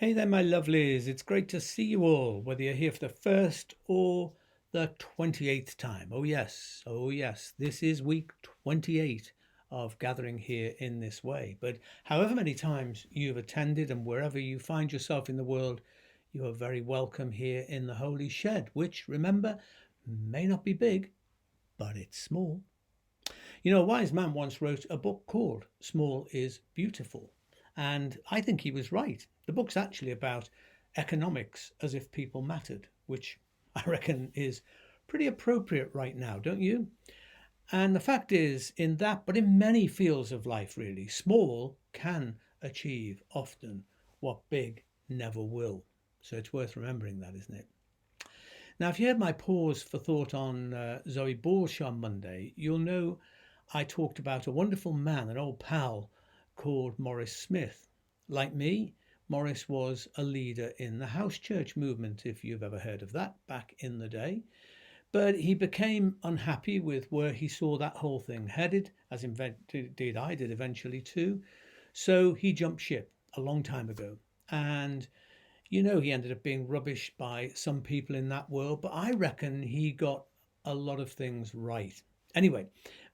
Hey there, my lovelies. It's great to see you all, whether you're here for the first or the 28th time. Oh, yes, this is week 28 of gathering here in this way. But however many times you've attended and wherever you find yourself in the world, you are very welcome here in the Holy Shed, which, remember, may not be big, but it's small. You know, a wise man once wrote a book called Small is Beautiful. And I think he was right. The book's actually about economics as if people mattered, which I reckon is pretty appropriate right now, don't you? And the fact is, in that, but in many fields of life, really, small can achieve often what big never will. So it's worth remembering that, isn't it? Now, if you had my pause for thought on Zoe Borsch on Monday, you'll know I talked about a wonderful man, an old pal called Maurice Smith. Like me, Maurice was a leader in the house church movement, if you've ever heard of that, back in the day. But he became unhappy with where he saw that whole thing headed, as indeed I did eventually too. So he jumped ship a long time ago. And he ended up being rubbish by some people in that world, but I reckon he got a lot of things right. Anyway,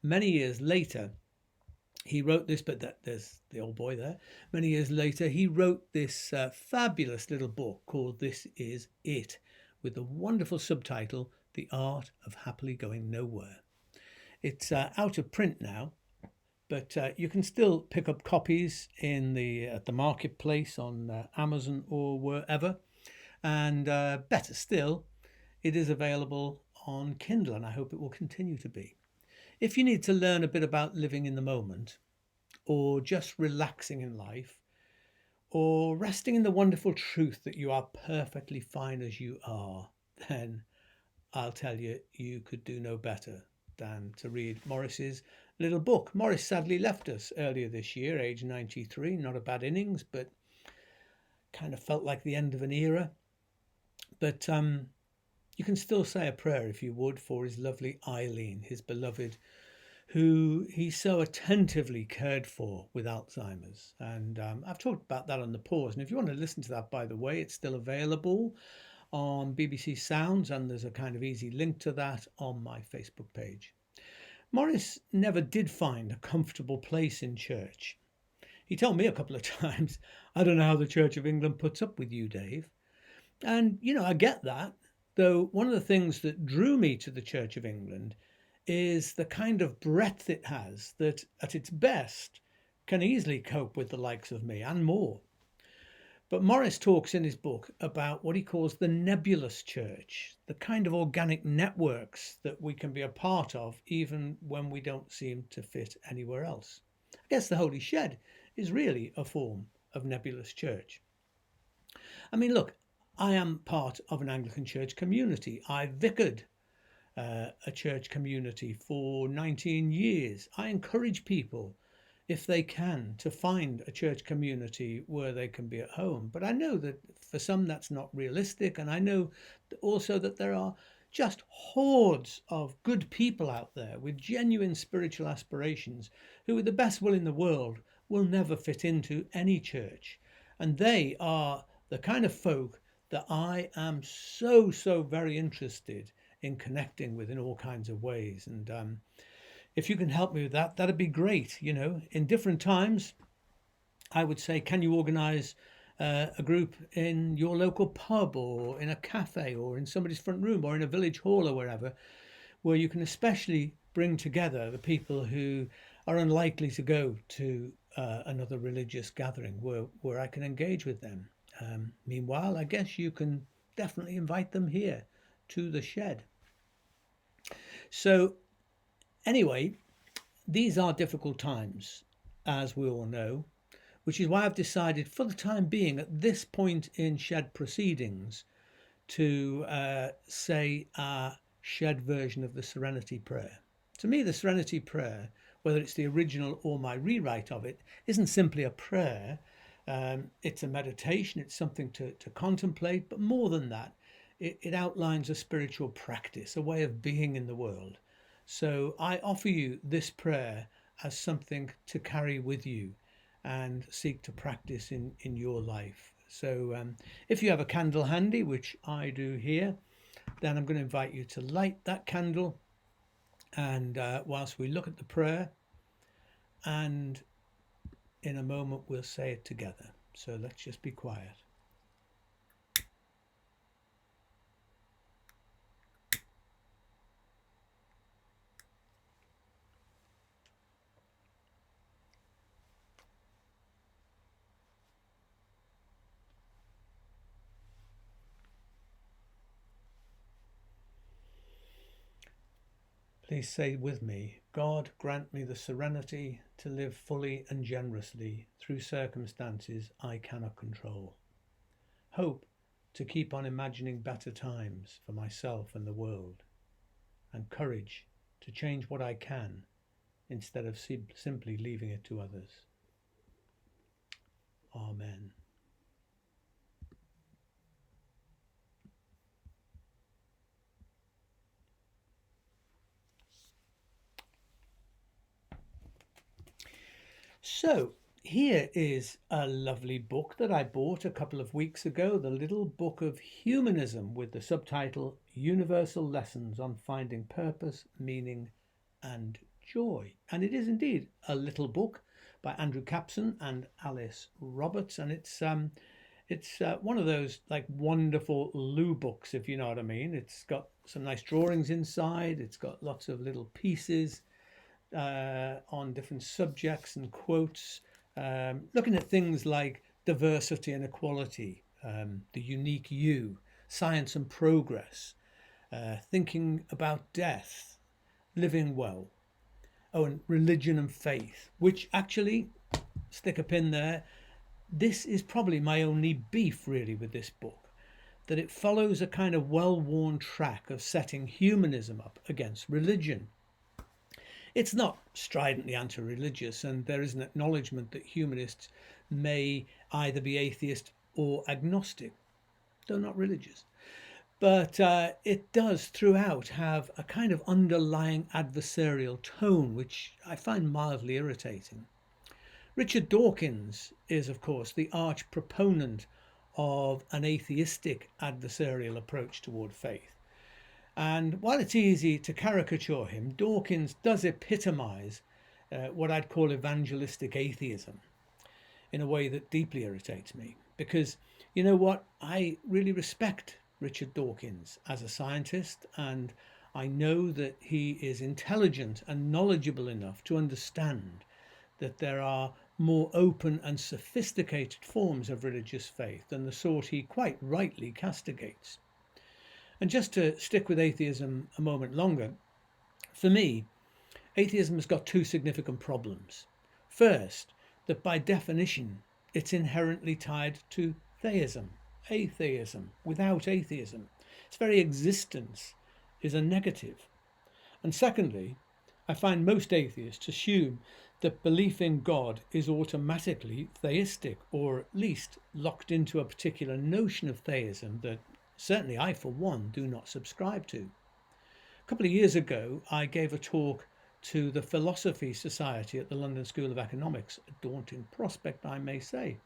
many years later, he wrote this, but there's the old boy there. Many years later, he wrote this fabulous little book called This Is It, with the wonderful subtitle, The Art of Happily Going Nowhere. It's out of print now, but you can still pick up copies in the at the marketplace on Amazon or wherever. And better still, it is available on Kindle, and I hope it will continue to be. If you need to learn a bit about living in the moment, or just relaxing in life, or resting in the wonderful truth that you are perfectly fine as you are, then I'll tell you, you could do no better than to read Morris's little book. Morris sadly left us earlier this year, age 93. Not a bad innings, but kind of felt like the end of an era. But you can still say a prayer, if you would, for his lovely Eileen, his beloved, who he so attentively cared for with Alzheimer's. And I've talked about that on the pause. And if you want to listen to that, by the way, it's still available on BBC Sounds, and there's a kind of easy link to that on my Facebook page. Morris never did find a comfortable place in church. He told me a couple of times, I don't know how the Church of England puts up with you, Dave. And, I get that, though one of the things that drew me to the Church of England is the kind of breadth it has that, at its best, can easily cope with the likes of me and more. But Morris talks in his book about what he calls the nebulous church, the kind of organic networks that we can be a part of even when we don't seem to fit anywhere else. I guess the Holy Shed is really a form of nebulous church. I mean, look, I am part of an Anglican church community. I vicared a church community for 19 years. I encourage people, if they can, to find a church community where they can be at home. But I know that for some that's not realistic. And I know also that there are just hordes of good people out there with genuine spiritual aspirations who, with the best will in the world, will never fit into any church. And they are the kind of folk that I am so very interested in connecting with in all kinds of ways. And if you can help me with that, that'd be great. In different times, I would say, can you organise a group in your local pub or in a cafe or in somebody's front room or in a village hall or wherever, where you can especially bring together the people who are unlikely to go to another religious gathering where I can engage with them. Meanwhile, I guess you can definitely invite them here to the shed. So, anyway, these are difficult times, as we all know, which is why I've decided, for the time being, at this point in shed proceedings, to say our shed version of the Serenity prayer. To me, the Serenity prayer, whether it's the original or my rewrite of it, isn't simply a prayer. It's a meditation, it's something to contemplate, but more than that, it outlines a spiritual practice, a way of being in the world. So I offer you this prayer as something to carry with you and seek to practice in your life. So if you have a candle handy, which I do here, then I'm going to invite you to light that candle, and whilst we look at the prayer, and in a moment we'll say it together. So let's just be quiet. Please say with me, God, grant me the serenity to live fully and generously through circumstances I cannot control. Hope to keep on imagining better times for myself and the world. And courage to change what I can instead of simply leaving it to others. Amen. So here is a lovely book that I bought a couple of weeks ago, the Little Book of Humanism, with the subtitle Universal Lessons on Finding Purpose, Meaning and Joy. And it is indeed a little book by Andrew Capson and Alice Roberts, and it's one of those like wonderful Lou books, if you know what I mean. It's got some nice drawings inside, it's got lots of little pieces on different subjects and quotes, looking at things like diversity and equality, the unique you, science and progress, thinking about death, living well, and religion and faith, which actually, stick a pin there, this is probably my only beef really with this book, that it follows a kind of well-worn track of setting humanism up against religion. It's not stridently anti-religious, and there is an acknowledgement that humanists may either be atheist or agnostic, though not religious. But it does throughout have a kind of underlying adversarial tone, which I find mildly irritating. Richard Dawkins is, of course, the arch proponent of an atheistic adversarial approach toward faith. And while it's easy to caricature him, Dawkins does epitomise what I'd call evangelistic atheism in a way that deeply irritates me. Because, you know what, I really respect Richard Dawkins as a scientist, and I know that he is intelligent and knowledgeable enough to understand that there are more open and sophisticated forms of religious faith than the sort he quite rightly castigates. And just to stick with atheism a moment longer, for me, atheism has got two significant problems. First, that by definition, it's inherently tied to theism, atheism, without atheism. Its very existence is a negative. And secondly, I find most atheists assume that belief in God is automatically theistic, or at least locked into a particular notion of theism that certainly I, for one, do not subscribe to. A couple of years ago, I gave a talk to the Philosophy Society at the London School of Economics, a daunting prospect, I may say.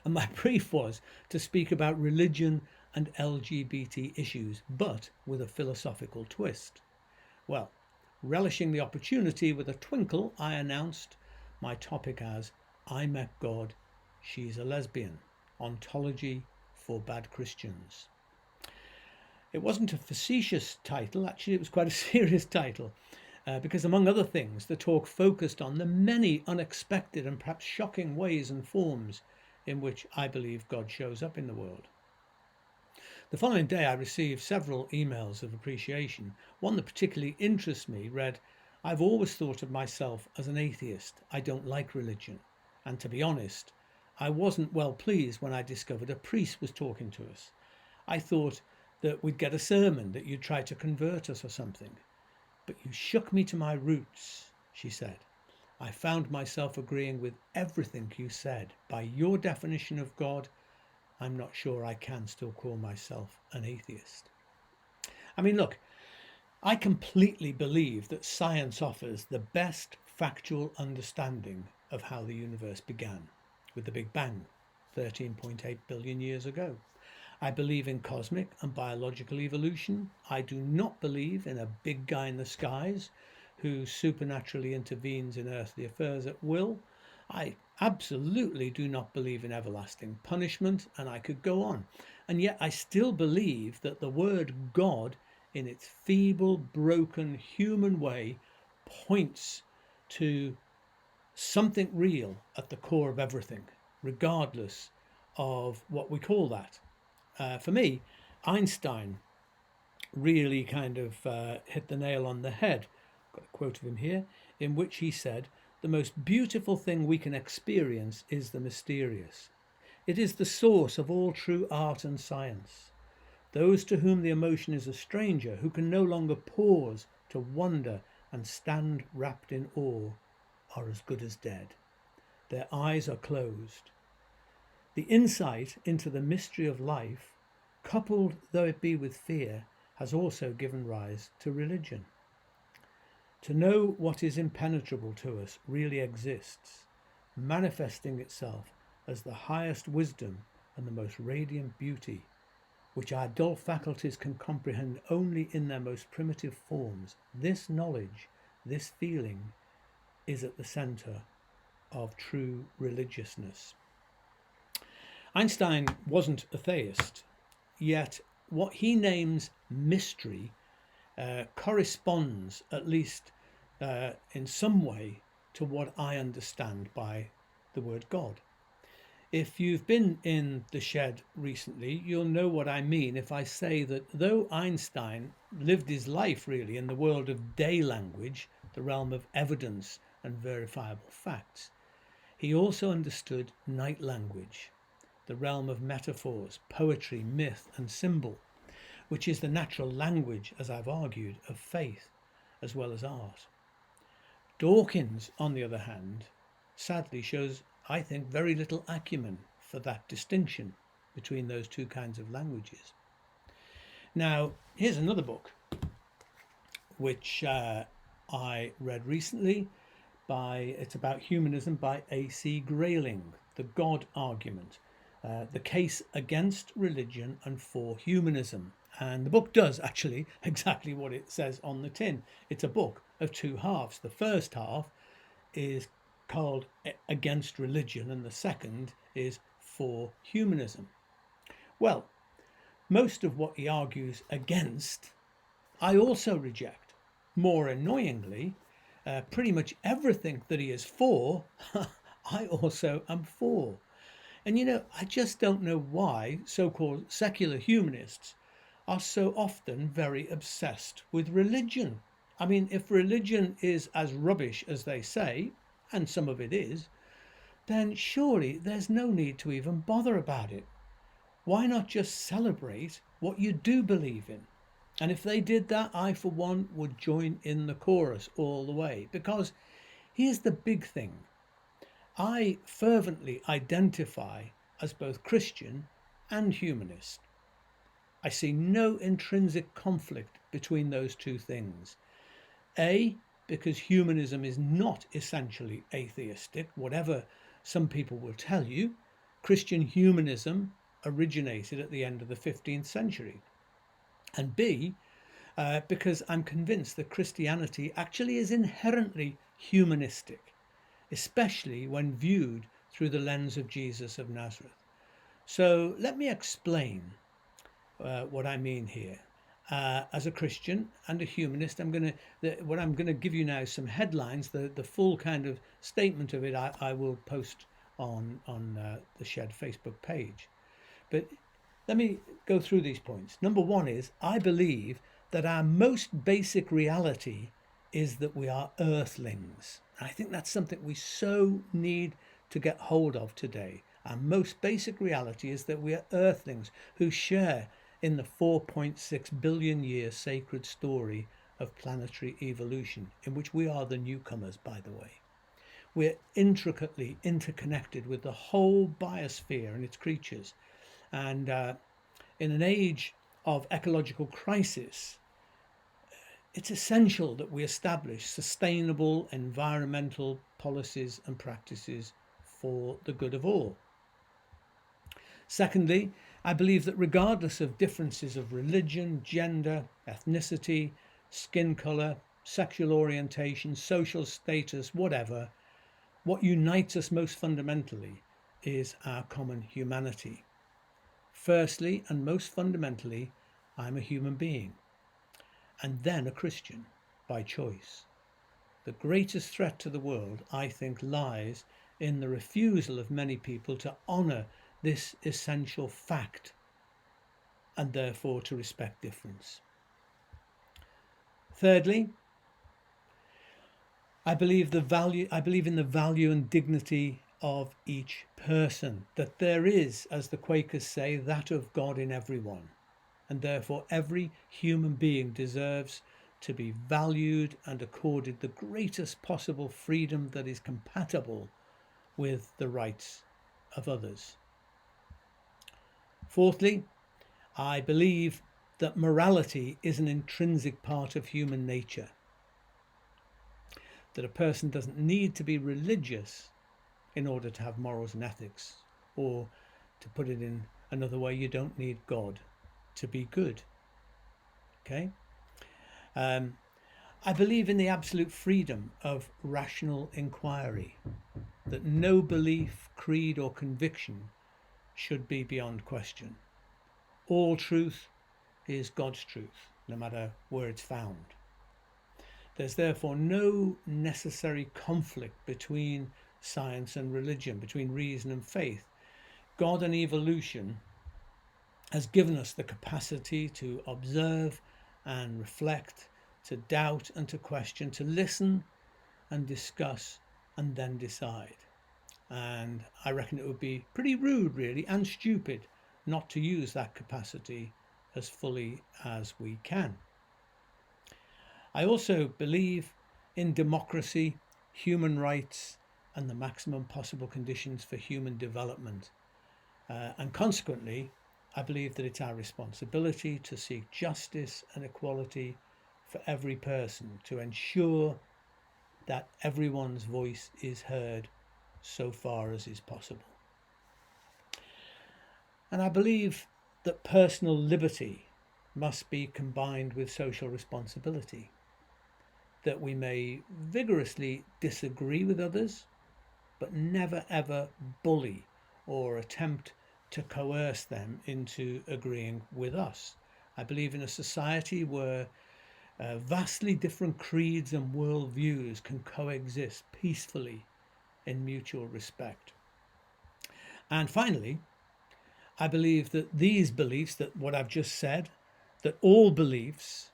And my brief was to speak about religion and LGBT issues, but with a philosophical twist. Well, relishing the opportunity with a twinkle, I announced my topic as I Met God, She's a Lesbian, Ontology for Bad Christians. It wasn't a facetious title, actually it was quite a serious title, because among other things the talk focused on the many unexpected and perhaps shocking ways and forms in which I believe God shows up in the world. The following day I received several emails of appreciation. One that particularly interests me read, I've always thought of myself as an atheist. I don't like religion. And to be honest, I wasn't well pleased when I discovered a priest was talking to us. I thought that we'd get a sermon, that you'd try to convert us or something. But you shook me to my roots, she said. I found myself agreeing with everything you said. By your definition of God, I'm not sure I can still call myself an atheist. I mean, look, I completely believe that science offers the best factual understanding of how the universe began with the Big Bang. 13.8 billion years ago. I believe in cosmic and biological evolution. I do not believe in a big guy in the skies who supernaturally intervenes in earthly affairs at will. I absolutely do not believe in everlasting punishment, and I could go on. And yet I still believe that the word God, in its feeble, broken human way, points to something real at the core of everything, regardless of what we call that. For me, Einstein really kind of hit the nail on the head. I've got a quote of him here, in which he said, "The most beautiful thing we can experience is the mysterious. It is the source of all true art and science. Those to whom the emotion is a stranger, who can no longer pause to wonder and stand wrapped in awe, are as good as dead. Their eyes are closed. The insight into the mystery of life, coupled though it be with fear, has also given rise to religion. To know what is impenetrable to us really exists, manifesting itself as the highest wisdom and the most radiant beauty, which our dull faculties can comprehend only in their most primitive forms. This knowledge, this feeling, is at the centre of true religiousness." Einstein wasn't a theist, yet what he names mystery corresponds, at least in some way, to what I understand by the word God. If you've been in the shed recently, you'll know what I mean if I say that though Einstein lived his life really in the world of day language, the realm of evidence and verifiable facts, he also understood night language, the realm of metaphors, poetry, myth and symbol, which is the natural language, as I've argued, of faith as well as art. Dawkins, on the other hand, sadly shows, I think, very little acumen for that distinction between those two kinds of languages. Now, here's another book which I read recently. It's about humanism by A.C. Grayling, The God Argument, the case against religion and for humanism. And the book does actually exactly what it says on the tin. It's a book of two halves. The first half is called Against Religion, and the second is For Humanism. Well, most of what he argues against, I also reject. More annoyingly, pretty much everything that he is for, I also am for. And I just don't know why so-called secular humanists are so often very obsessed with religion. I mean, if religion is as rubbish as they say, and some of it is, then surely there's no need to even bother about it. Why not just celebrate what you do believe in? And if they did that, I, for one, would join in the chorus all the way. Because here's the big thing. I fervently identify as both Christian and humanist. I see no intrinsic conflict between those two things. A, because humanism is not essentially atheistic, whatever some people will tell you. Christian humanism originated at the end of the 15th century. And B, because I'm convinced that Christianity actually is inherently humanistic, especially when viewed through the lens of Jesus of Nazareth. So let me explain what I mean here. As a Christian and a humanist, I'm going to give you now some headlines. The full kind of statement of it I will post on the Shed Facebook page. But let me go through these points. Number one is, I believe that our most basic reality is that we are earthlings. I think that's something we so need to get hold of today. Our most basic reality is that we are earthlings who share in the 4.6 billion year sacred story of planetary evolution, in which we are the newcomers, by the way. We're intricately interconnected with the whole biosphere and its creatures. And in an age of ecological crisis, it's essential that we establish sustainable environmental policies and practices for the good of all. Secondly, I believe that regardless of differences of religion, gender, ethnicity, skin colour, sexual orientation, social status, whatever, what unites us most fundamentally is our common humanity. Firstly, and most fundamentally, I'm a human being, and then a Christian by choice. The greatest threat to the world, I think, lies in the refusal of many people to honour this essential fact and therefore to respect difference. Thirdly, I believe in the value and dignity of each person, that there is, as the Quakers say, that of God in everyone, and therefore every human being deserves to be valued and accorded the greatest possible freedom that is compatible with the rights of others. Fourthly, I believe that morality is an intrinsic part of human nature, that a person doesn't need to be religious in order to have morals and ethics, or to put it in another way, you don't need God to be good. Okay? I believe in the absolute freedom of rational inquiry, that no belief, creed, or conviction should be beyond question. All truth is God's truth, no matter where it's found. There's therefore no necessary conflict between science and religion, between reason and faith. God and evolution has given us the capacity to observe and reflect, to doubt and to question, to listen and discuss and then decide. And I reckon it would be pretty rude, really, and stupid not to use that capacity as fully as we can. I also believe in democracy, human rights, and the maximum possible conditions for human development. And consequently, I believe that it's our responsibility to seek justice and equality for every person, to ensure that everyone's voice is heard so far as is possible. And I believe that personal liberty must be combined with social responsibility, that we may vigorously disagree with others, but never ever bully or attempt to coerce them into agreeing with us. I believe in a society where vastly different creeds and worldviews can coexist peacefully in mutual respect. And finally, I believe that these beliefs, that what I've just said, that all beliefs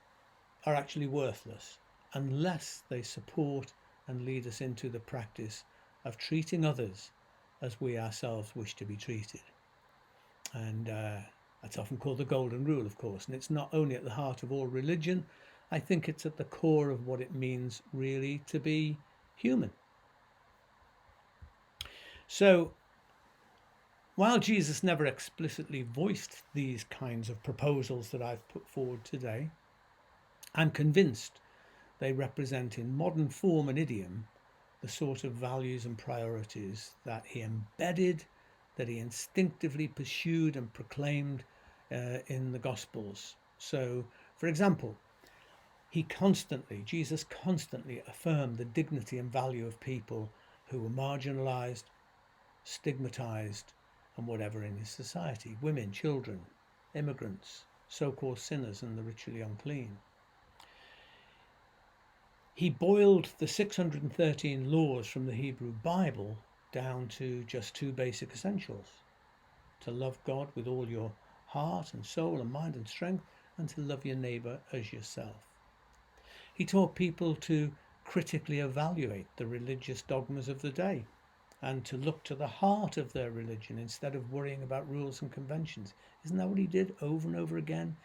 are actually worthless unless they support and lead us into the practice of treating others as we ourselves wish to be treated. And that's often called the golden rule, of course. And it's not only at the heart of all religion, I think it's at the core of what it means really to be human. So, while Jesus never explicitly voiced these kinds of proposals that I've put forward today, I'm convinced they represent in modern form and idiom the sort of values and priorities that he embedded, that he instinctively pursued and proclaimed in the Gospels. So, for example, Jesus constantly affirmed the dignity and value of people who were marginalized, stigmatized, and whatever in his society: women, children, immigrants, so-called sinners, and the ritually unclean. He boiled the 613 laws from the Hebrew Bible down to just two basic essentials: to love God with all your heart and soul and mind and strength, and to love your neighbour as yourself. He taught people to critically evaluate the religious dogmas of the day and to look to the heart of their religion instead of worrying about rules and conventions. Isn't that what he did over and over again?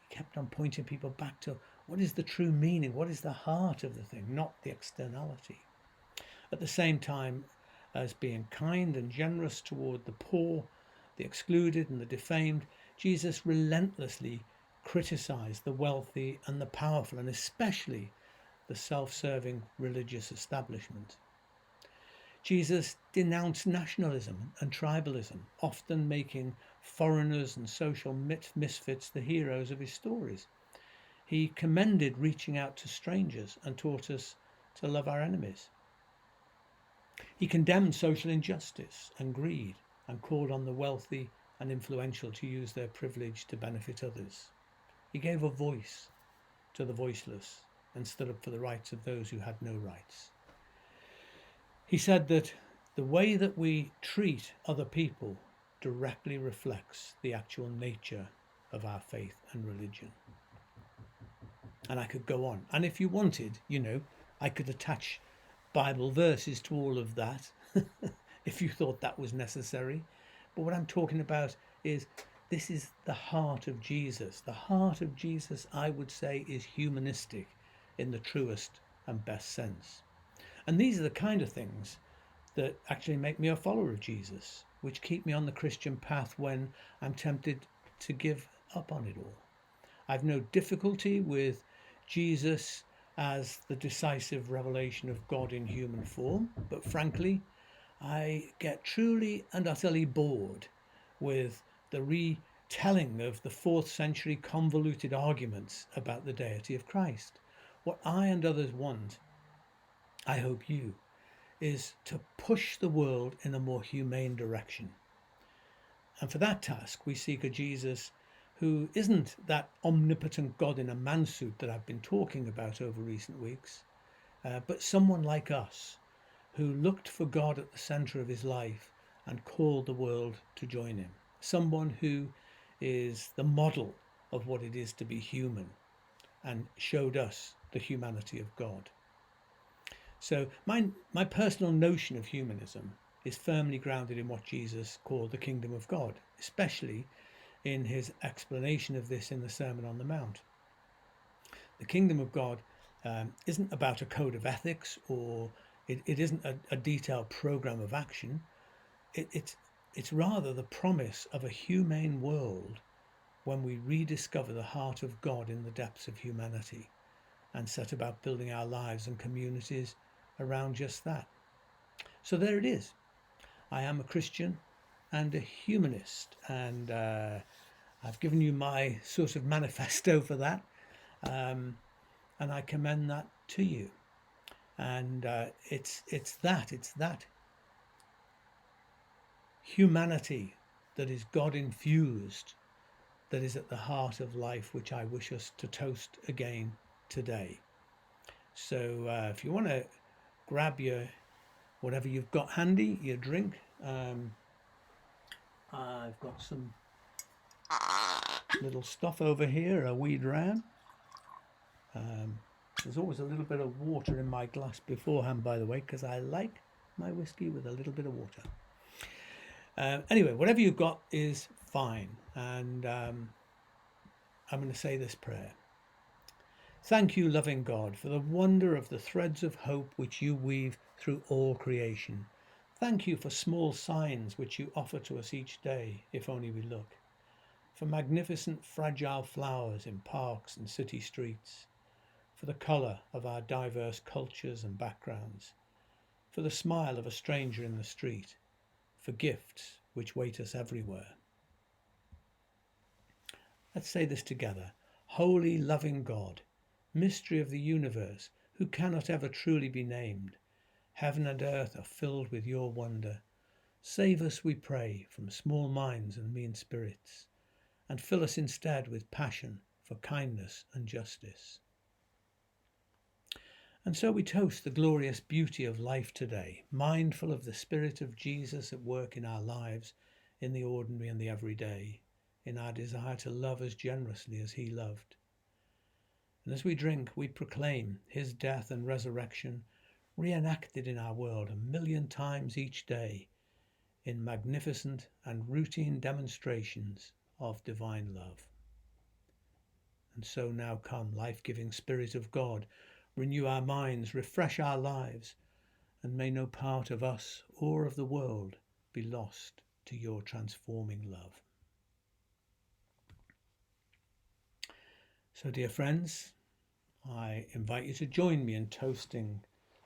He kept on pointing people back to what is the true meaning, what is the heart of the thing, not the externality. At the same time as being kind and generous toward the poor, the excluded and the defamed, Jesus relentlessly criticized the wealthy and the powerful, and especially the self-serving religious establishment. Jesus denounced nationalism and tribalism, often making foreigners and social misfits the heroes of his stories. He commended reaching out to strangers and taught us to love our enemies. He condemned social injustice and greed and called on the wealthy and influential to use their privilege to benefit others. He gave a voice to the voiceless and stood up for the rights of those who had no rights. He said that the way that we treat other people directly reflects the actual nature of our faith and religion. And I could go on. And if you wanted, I could attach Bible verses to all of that if you thought that was necessary. But what I'm talking about is this is the heart of Jesus. The heart of Jesus, I would say, is humanistic in the truest and best sense. And these are the kind of things that actually make me a follower of Jesus, which keep me on the Christian path when I'm tempted to give up on it all. I've no difficulty with Jesus as the decisive revelation of God in human form, but frankly, I get truly and utterly bored with the retelling of the 4th century convoluted arguments about the deity of Christ. What I and others want, I hope you, is to push the world in a more humane direction. And for that task, we seek a Jesus who isn't that omnipotent God in a man suit that I've been talking about over recent weeks, but someone like us who looked for God at the centre of his life and called the world to join him. Someone who is the model of what it is to be human and showed us the humanity of God. So my personal notion of humanism is firmly grounded in what Jesus called the kingdom of God, especially in his explanation of this in the Sermon on the Mount. The kingdom of God isn't about a code of ethics, or it isn't a detailed program of action. It's rather the promise of a humane world when we rediscover the heart of God in the depths of humanity and set about building our lives and communities around just that. So there it is. I am a Christian and a humanist, and I've given you my sort of manifesto for that, and I commend that to you. And it's that humanity that is God infused that is at the heart of life, which I wish us to toast again today. So if you want to grab your whatever you've got handy, your drink, I've got some little stuff over here, a wee dram. There's always a little bit of water in my glass beforehand, by the way, because I like my whiskey with a little bit of water. Anyway, whatever you've got is fine. And I'm going to say this prayer. Thank you, loving God, for the wonder of the threads of hope which you weave through all creation. Thank you for small signs which you offer to us each day, if only we look. For magnificent fragile flowers in parks and city streets. For the colour of our diverse cultures and backgrounds. For the smile of a stranger in the street. For gifts which wait us everywhere. Let's say this together. Holy, loving God, mystery of the universe, who cannot ever truly be named. Heaven and earth are filled with your wonder. Save us, we pray, from small minds and mean spirits, and fill us instead with passion for kindness and justice. And so we toast the glorious beauty of life today, mindful of the Spirit of Jesus at work in our lives, in the ordinary and the everyday, in our desire to love as generously as he loved. And as we drink, we proclaim his death and resurrection reenacted in our world 1,000,000 times each day in magnificent and routine demonstrations of divine love. And so now come, life-giving Spirit of God, renew our minds, refresh our lives, and may no part of us or of the world be lost to your transforming love. So, dear friends, I invite you to join me in toasting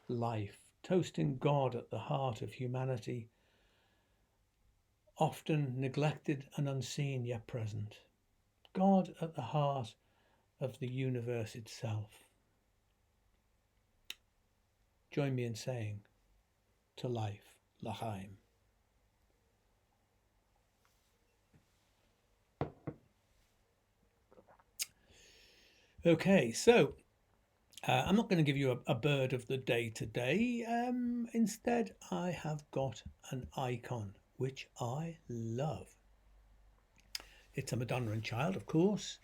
life, toasting God at the heart of humanity, often neglected and unseen yet present. God at the heart of the universe itself. Join me in saying to life, L'chaim. Okay, so I'm not going to give you a bird of the day today. Instead, I have got an icon, which I love. It's a Madonna and Child, of course,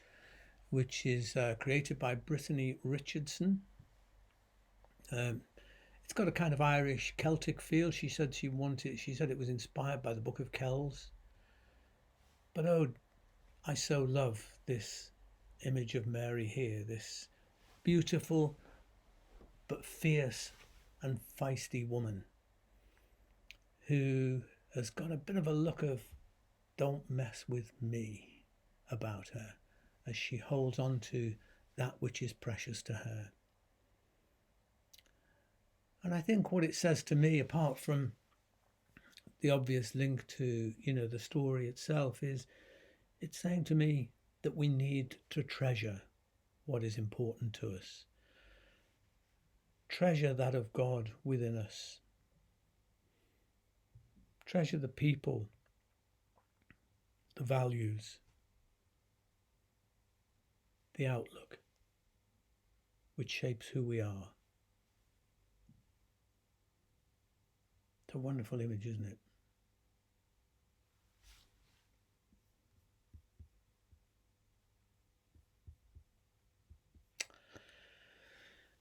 which is created by Brittany Richardson. It's got a kind of Irish Celtic feel. She said it was inspired by the Book of Kells. But oh, I so love this image of Mary here, this beautiful but fierce and feisty woman who has got a bit of a look of "don't mess with me" about her as she holds on to that which is precious to her. And I think what it says to me, apart from the obvious link to, the story itself, is it's saying to me that we need to treasure what is important to us. Treasure that of God within us. Treasure the people, the values, the outlook, which shapes who we are. It's a wonderful image, isn't it?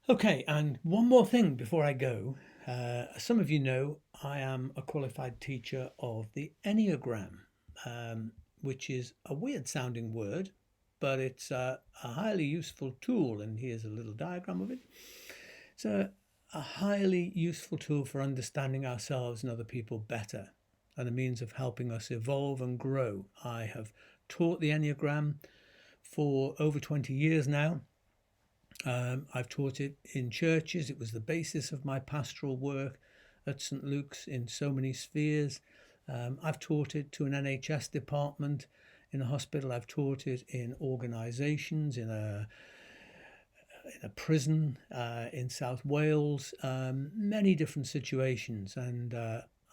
Okay, and one more thing before I go. Some of you know I am a qualified teacher of the enneagram, which is a weird sounding word, but it's a highly useful tool. And here's a little diagram of it. It's a highly useful tool for understanding ourselves and other people better, and a means of helping us evolve and grow. I have taught the enneagram for over 20 years now. I've taught it in churches. It was the basis of my pastoral work at St. Luke's in so many spheres. I've taught it to an NHS department in a hospital. I've taught it in organisations, in a prison in South Wales, many different situations. And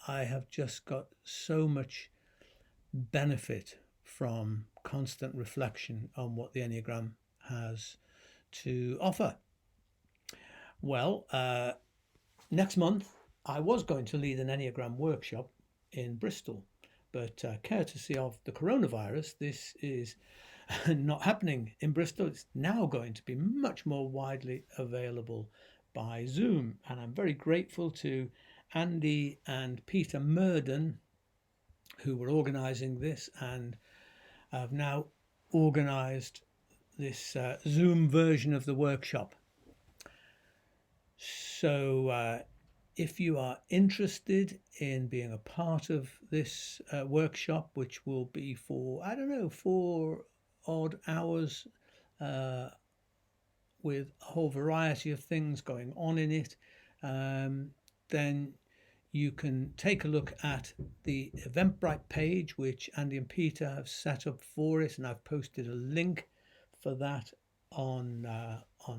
I have just got so much benefit from constant reflection on what the Enneagram has to offer. Well, next month I was going to lead an Enneagram workshop in Bristol, but courtesy of the coronavirus, this is not happening in Bristol. It's now going to be much more widely available by Zoom, and I'm very grateful to Andy and Peter Murden, who were organising this and have now organised this Zoom version of the workshop. So if you are interested in being a part of this workshop, which will be for, 4 odd hours with a whole variety of things going on in it, then you can take a look at the Eventbrite page, which Andy and Peter have set up for it, and I've posted a link for that on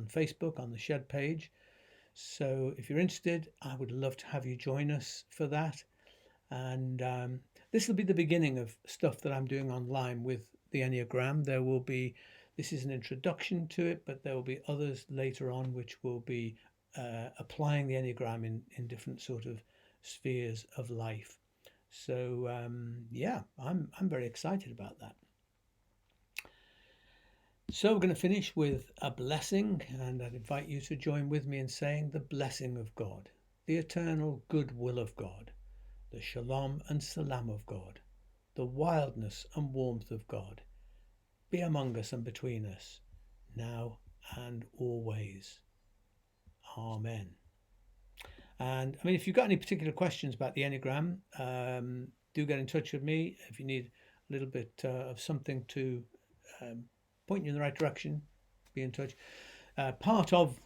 Facebook on the Shed page. So if you're interested, I would love to have you join us for that. And this will be the beginning of stuff that I'm doing online with the Enneagram. This is an introduction to it, but there will be others later on which will be applying the Enneagram in different sort of spheres of life. So I'm very excited about that. So we're going to finish with a blessing, and I'd invite you to join with me in saying the blessing of God, the eternal goodwill of God, the shalom and salam of God, the wildness and warmth of God, be among us and between us, now and always. Amen. And if you've got any particular questions about the Enneagram, do get in touch with me. If you need a little bit of something to point you in the right direction, be in touch. Part of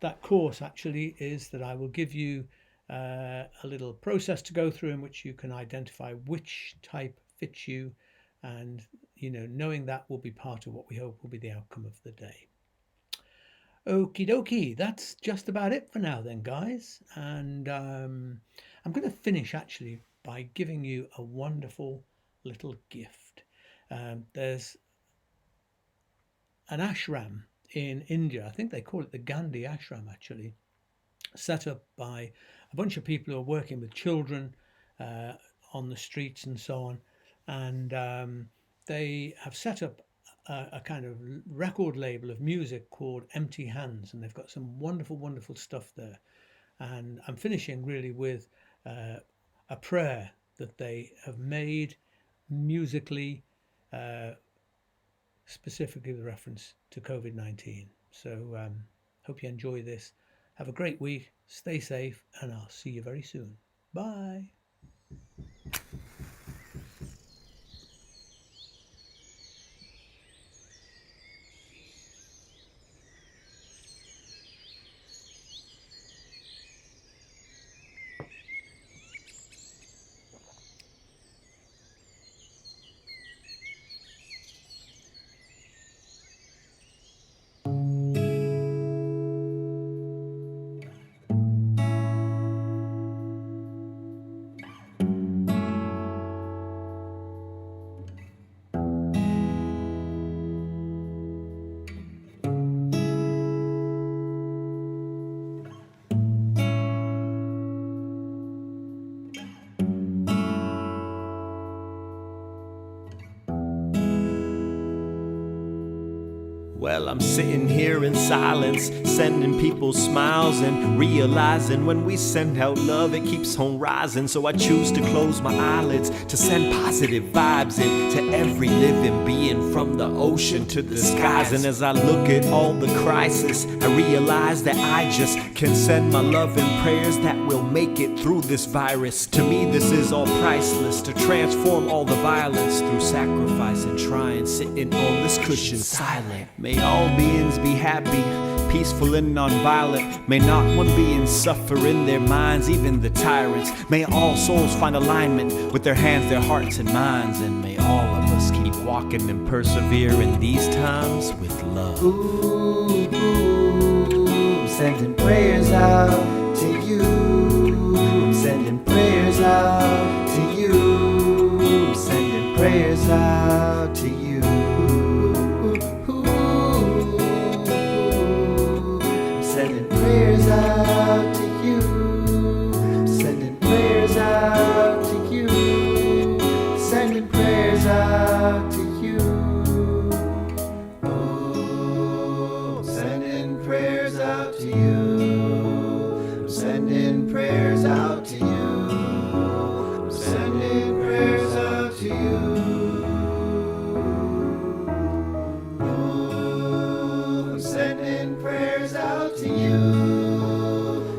that course actually is that I will give you a little process to go through in which you can identify which type fits you, and knowing that will be part of what we hope will be the outcome of the day. Okie dokie, that's just about it for now then, guys. And I'm going to finish actually by giving you a wonderful little gift. There's an ashram in India. I think they call it the Gandhi ashram, actually, set up by a bunch of people who are working with children on the streets and so on. And they have set up a kind of record label of music called Empty Hands, and they've got some wonderful, wonderful stuff there. And I'm finishing really with a prayer that they have made musically, specifically with reference to COVID-19. So hope you enjoy this. Have a great week. Stay safe, and I'll see you very soon. Bye. Well, I'm sitting here in silence, sending people smiles and realizing when we send out love, it keeps on rising. So I choose to close my eyelids to send positive vibes into every living being, from the ocean to the skies. And as I look at all the crisis, I realize that I just can send my love and prayers that will make it through this virus. To me, this is all priceless, to transform all the violence through sacrifice and trying, sitting on this cushion silent. May all beings be happy, peaceful and non-violent. May not one being suffer in their minds, even the tyrants. May all souls find alignment with their hands, their hearts and minds. And may all of us keep walking and persevere in these times with love. Ooh, I'm sending prayers out to you. I'm sending prayers out to you. I'm sending prayers out to you. Prayers out to you, sending prayers out to you, sending prayers out to you. Oh, sending prayers out to you, sending prayers out to you, sending prayers out to you. Oh, sending prayers out to you.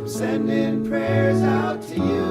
Sending prayers out to you.